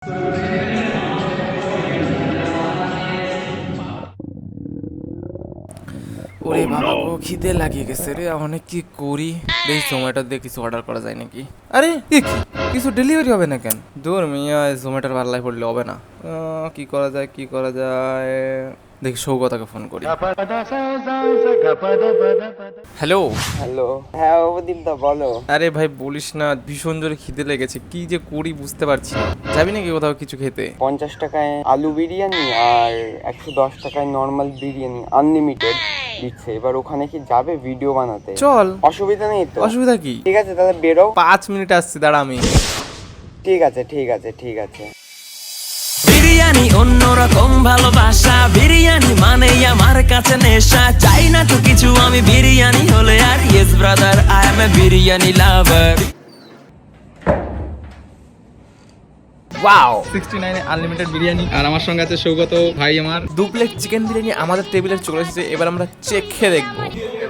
ওরে বাবা গো, খিদে লাগিয়ে গেছে রে। অনেক কি করি, দেখি জোম্যাটো দিয়ে কিছু অর্ডার করা যায় নাকি। আরে কিছু ডেলিভারি হবে না কেন? দূর মিয়া, জোম্যাটোর পাল্লায় পড়লে হবে না। কি করা যায়, কি করা যায়, দেখি সৌগতাকে ফোন করি। হ্যালো হ্যালো, হ্যাঁ অবদীপ দা বলো। আরে ভাই বলিস না, ভীষণ জোরে খিদে লেগেছে, কি যে করি বুঝতে পারছি না। যাবি নাকি কোথাও কিছু খেতে? 50 টাকায় আলু বিরিয়ানি আর 110 টাকায় নর্মাল বিরিয়ানি আনলিমিটেড দিচ্ছে। এবার ওখানে কি যাবে ভিডিও বানাতে? চল, অসুবিধা নেই তো? অসুবিধা কি? ঠিক আছে তাহলে বেরো। 5 মিনিট আসছি, দাঁড়া আমি। ঠিক আছে ঠিক আছে ঠিক আছে। বিরিয়ানি অন্যরকম ভালোবাসা, বিরিয়ানি মানে আমার কাছে নেশা। চাই না তো কিছু আমি বিরিয়ানি হলে আর, yes brother I am a biryani lover. Wow, 69 unlimited biryani. আর আমার সঙ্গে আছে সৌগত ভাই আমার। 2 প্লেট চিকেন বিরিয়ানি আমাদের টেবিলে চলে এসেছে। এবার আমরা চেক খেয়ে দেখবো।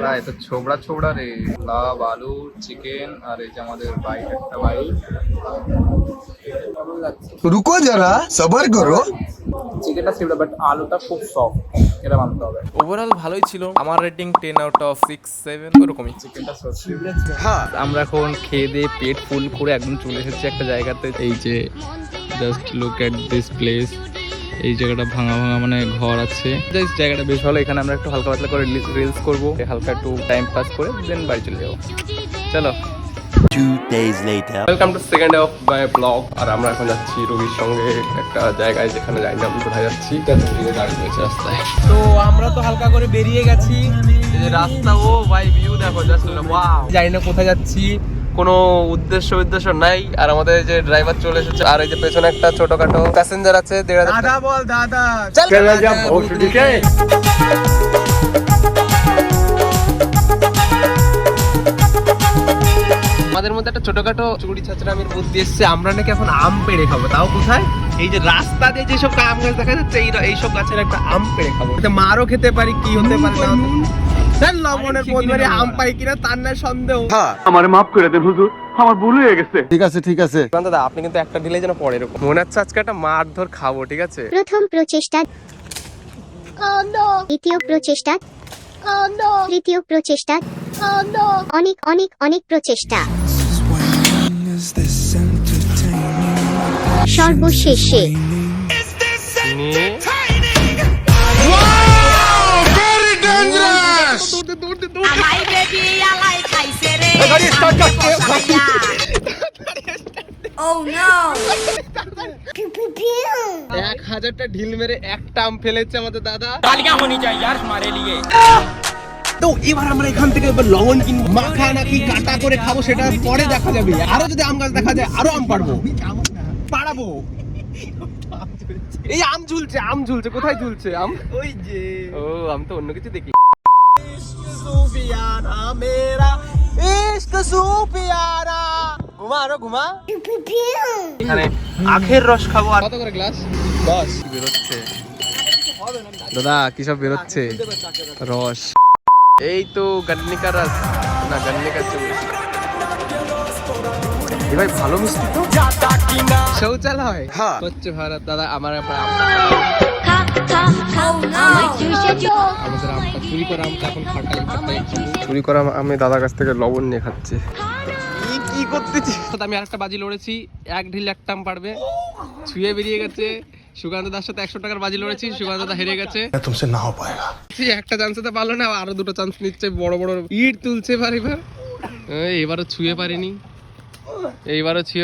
ভাই তো ছোবড়া ছোবড়া রে, লাভ আলু চিকেন আর এই যে আমাদের বাইট একটা বাইট। रुको जरा सबर करो। চিকেনটা ছিল বাট আলুটা খুব সফট, এটা মানতে হবে। ওভারঅল ভালোই ছিল। আমার রেটিং 10 আউট অফ 6, 7 ওরকমই। চিকেনটা সত্যি আমরা এখন খেয়ে দিয়ে পেট ফুল করে একদম চলে এসেছি একটা জায়গাতে। এই যে just look at this place. এই জায়গাটা ভাঙা ভাঙা মানে ঘর আছে। জায়গাটা বেশ ভালো। এখানে আমরা একটু হালকা পাতলা করে রিলস করবো, হালকা একটু টাইম পাস করে দেন বাড়ি চলে যাবো। চলো। 2 days later. Welcome to second day of my blog. আর আমরা এখন যাচ্ছি রবির সঙ্গে একটা জায়গায়, যেখানে জানি না আমি কোথায় যাচ্ছি। গাড়ি রয়েছে রাস্তায়। তো আমরা তো হালকা করে বেরিয়ে গেছি। এই যে রাস্তা, ও ভাই ভিউ দেখো জাস্ট ওয়াও। জানি না কোথায় যাচ্ছি, কোনো উদ্দেশ্য নাই। আর আমাদের যে ড্রাইভার চলে এসেছে, আর এই যে পেছনে একটা ছোটখাটো প্যাসেঞ্জার আছে। দাদা বল দাদা, চল যা ভোসডিকে। আমাদের মধ্যে একটা ছোটখাটো চুরি ছাচড়ামির বুদ্ধি এসছে। আমরা নাকি এখন আম পেড়ে খাবো, তাও কোথায়? এই যে রাস্তা দিয়ে যেসব আম গাছ দেখা যাচ্ছে, এইসব গাছের একটা আম পেড়ে খাবো। মারও খেতে পারি, কি হতে পারে না লবণের পরিমাণে আম পাই কিনা তার না সন্দেহ। আমার মাফ করে দেন হুজুর, আমার ভুল হয়ে গেছে। ঠিক আছে ঠিক আছে। দাদা আপনি কিন্তু একটা ঢিলে যেন পড়ে এরকম মনে হচ্ছে আজকে একটা মারধর খাবো, ঠিক আছে? প্রথম প্রচেষ্টা, দ্বিতীয় প্রচেষ্টা, তৃতীয় প্রচেষ্টা, অনেক অনেক অনেক প্রচেষ্টা, সর্বশেষে Oh no! 1000টা ঢিল মেরে একটা আম ফেলেছে আমাদের দাদা। তো এবার আমরা এখান থেকে লবণ কিনবো, মাখা নাকি কাটা করে খাবো সেটা পরে দেখা যাবে। আরো যদি আম গাছ দেখা যায় আরো আম পাড়াবো। এই আম ঝুলছে, কোথায় ঝুলছে আম? ওই যে, ও আমি তো অন্য কিছু দেখি। ঘুমা এখানে আখের রস খাবো। আর কত করে গ্লাস? 10 বেরোচ্ছে দাদা, কি সব বেরোচ্ছে রস। এই তো গন্নিকা রস না, গন্নিকা জুস। এই ভাই ভালো মিষ্টি তো। শৌচালয় হচ্ছে ভারত দাদা। আমার চুরি করা আমটা এখন চুরি করা আমি দাদার কাছ থেকে লবণ নিয়ে খাচ্ছি। কি করতেছি? আমি আরেকটা বাজি লড়েছি, এক ঢিল একটা আম পারবে। ছুঁয়ে বেরিয়ে গেছে। সুকান্ত দার সাথে 100 টাকার বাজি লড়েছি, সুকান্ত দা হেরে গেছে। तुमसे ना हो पाएगा। একটা চান্সে তো পারলো না, আরো দুটো চান্স নিচ্ছে। বড় বড় ইট তুলছে এবারও ছুঁয়ে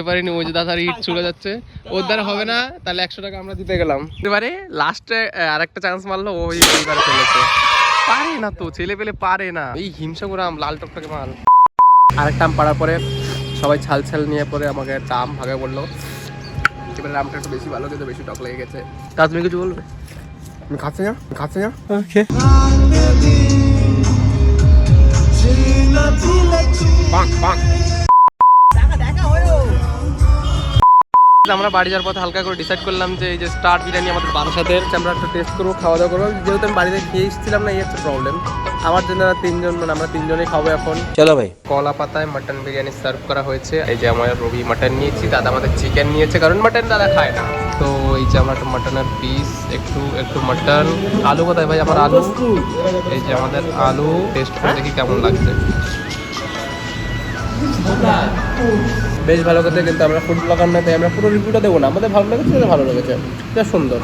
পারিনি। ওই যে দাদার ইট চলে যাচ্ছে, ওর দ্বারা হবে না। তাহলে 100 টাকা আমরা দিতে গেলাম। এবারে লাস্টে আরেকটা চান্স মারলো, ওই এইবারে ফেলেছে। পারে না তো, ছেলে পেলে পারে না। এই হিংসা করে আম, লাল টকটকে মাল। আরেকটা আম পাড়ার পরে সবাই ছাল নিয়ে পরে আমাকে একটা আম ভাগে বললো। এবারে আমটা একটু বেশি ভালো, কিন্তু বেশি টক লেগে গেছে। তা তুমি কিছু বলবে? আমি খাচ্ছি না। ওকে। আমরা বাড়ি যাওয়ার পথে হালকা করে ডিসাইড করলাম যে এই যে স্টার বিরিয়ানি আমাদের বারাসাতের, আমরা একটা টেস্ট করবো, খাওয়া দাওয়া করবো। যেহেতু আমি বাড়িতে খেয়ে এসেছিলাম না, এই হচ্ছে প্রবলেম। আমার জন্য তিনজন, মানে আমরা তিনজনেই খাবো এখন। চলো ভাই। কলা পাতায় মাটন বিরিয়ানি সার্ভ করা হয়েছে। এই যে আমার রবি মাটন নিয়েছি, দাদা আমাদের চিকেন নিয়েছে, কারণ মাটন দাদা খায় না। তো এই যে আমরা একটা মাটনের পিস, একটু মাটন। আলু কোথায় ভাই আমার আলু? এই যে আমাদের আলু, টেস্ট করে দেখি কেমন লাগছে। বেশ ভালো কথা, কিন্তু আমরা ফুড ব্লগার না, তাই আমরা পুরো রিভিউটা দেবো না। আমাদের ভালো লেগেছে, ভালো লেগেছে, বেশ সুন্দর।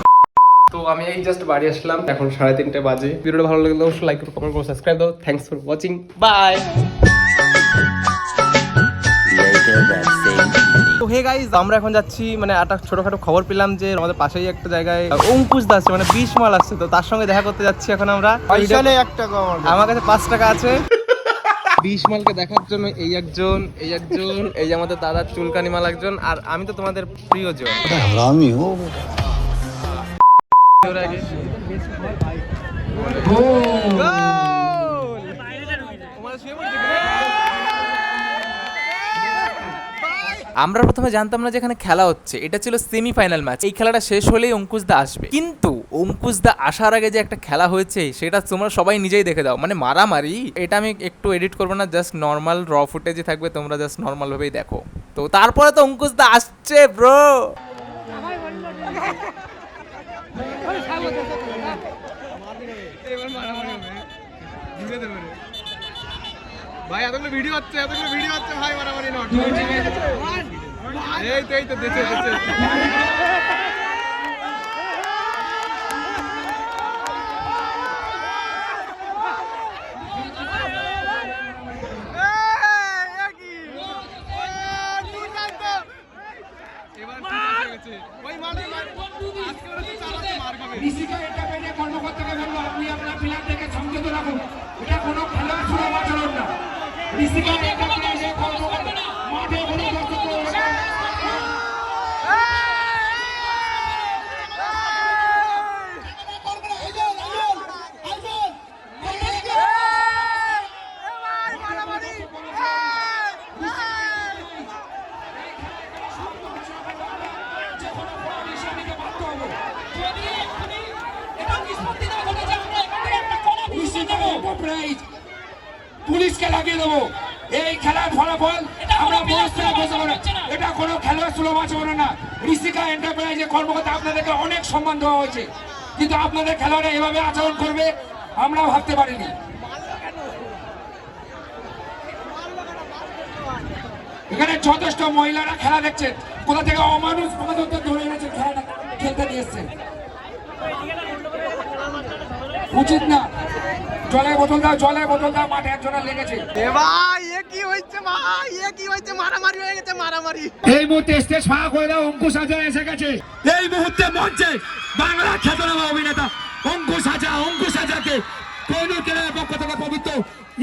তো আমি এই জাস্ট বাড়ি আসলাম, এখন 3:30 বাজে। ভিডিওটা ভালো লাগলে অবশ্যই লাইক করো, কমেন্ট করো, সাবস্ক্রাইব দাও। Thanks for watching, bye. তো হে গাইস, আমরা এখন যাচ্ছি, মানে একটা ছোটখাটো খবর পেলাম যে আমাদের পাশেই একটা জায়গায় অঙ্কুশ দা আছে, মানে 20 মাল আসছে, তো তার সঙ্গে দেখা করতে যাচ্ছি এখন আমরা। আমার কাছে 5 টাকা আছে। 20 মালকে দেখার জন্য এই একজন, এই যে আমাদের দাদার চুলকানি মাল একজন, আর আমি তো তোমাদের প্রিয়জন। আমরা প্রথমে জানতাম না যে এখানে খেলা হচ্ছে, এটা ছিল সেমিফাইনাল ম্যাচ। এই খেলাটা শেষ হলেই অঙ্কুশ দা আসবে, কিন্তু অঙ্কুশ দা আসার আগে যে একটা খেলা হয়েছে সেটা তোমরা সবাই নিজেই দেখে দাও। মানে মারামারি, এটা আমি একটু এডিট করবো না, জাস্ট নর্মাল র ফুটেজই থাকবে, তোমরা জাস্ট নর্মাল ভাবেই দেখো। তো তারপরে তো অঙ্কুশ দা আসছে ব্রো। ভাই এতগুলো ভিডিও হচ্ছে ভাই, মারামারি নট। এই তো দেখে কর্মকর্তাকে বলবো আপনি আপনার প্লেয়ারদেরকে সংযত রাখুন। এটা কোনো খেলোয়াড় সুলভ আচরণ না। মাঠে কোনো পুলিশকে লাগিয়ে দেবো। এই খেলার ফলাফল আমরা এটা কোনো খেলোয়াড় সুলভ আচরণ না। ঋষিকা এন্টারপ্রাইজের কর্মকর্তা আপনাদেরকে অনেক সম্মান দেওয়া হয়েছে, কিন্তু আপনাদের খেলোয়াড়রা এভাবে আচরণ করবে আমরাও ভাবতে পারিনি। এখানে যথেষ্ট মহিলারা খেলা দেখছেন, কোথা থেকে অমানুষ ধরে এনেছে খেলাটা খেলতে নিয়ে এসছে, উচিত না। জলের বোতল দাও, মাঠে একজনের লেগেছে। মারামারি হয়ে গেছে, মারামারি। এই মুহূর্তে স্টেজ ফাঁকা করে দাও, অঙ্কুশ হাজরা এসে গেছে। এই মুহূর্তে মঞ্চে বাংলা খ্যাতনামা অভিনেতা অঙ্কুশ হাজরাকে কোহিনূর ক্লাবের পক্ষ থেকে পবিত্র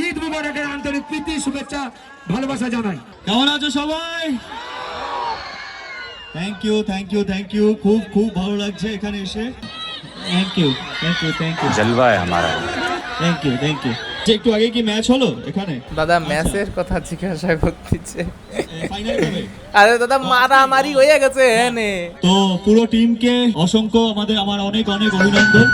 ঈদ মুবারকের আন্তরিক প্রীতি, শুভেচ্ছা, ভালোবাসা জানাই। কেমন আছো সবাই? Thank you. খুব ভালো লাগছে এখানে এসে। Thank you. জলवा है हमारा। Thank you. একটু আগে কি ম্যাচ হলো এখানে? দাদা ম্যাচের কথা জিজ্ঞাসা করতেছে। আরে দাদা মারামারি হয়ে গেছে এখানে। তো পুরো টিমকে অসংখ্য আমার অনেক অভিনন্দন।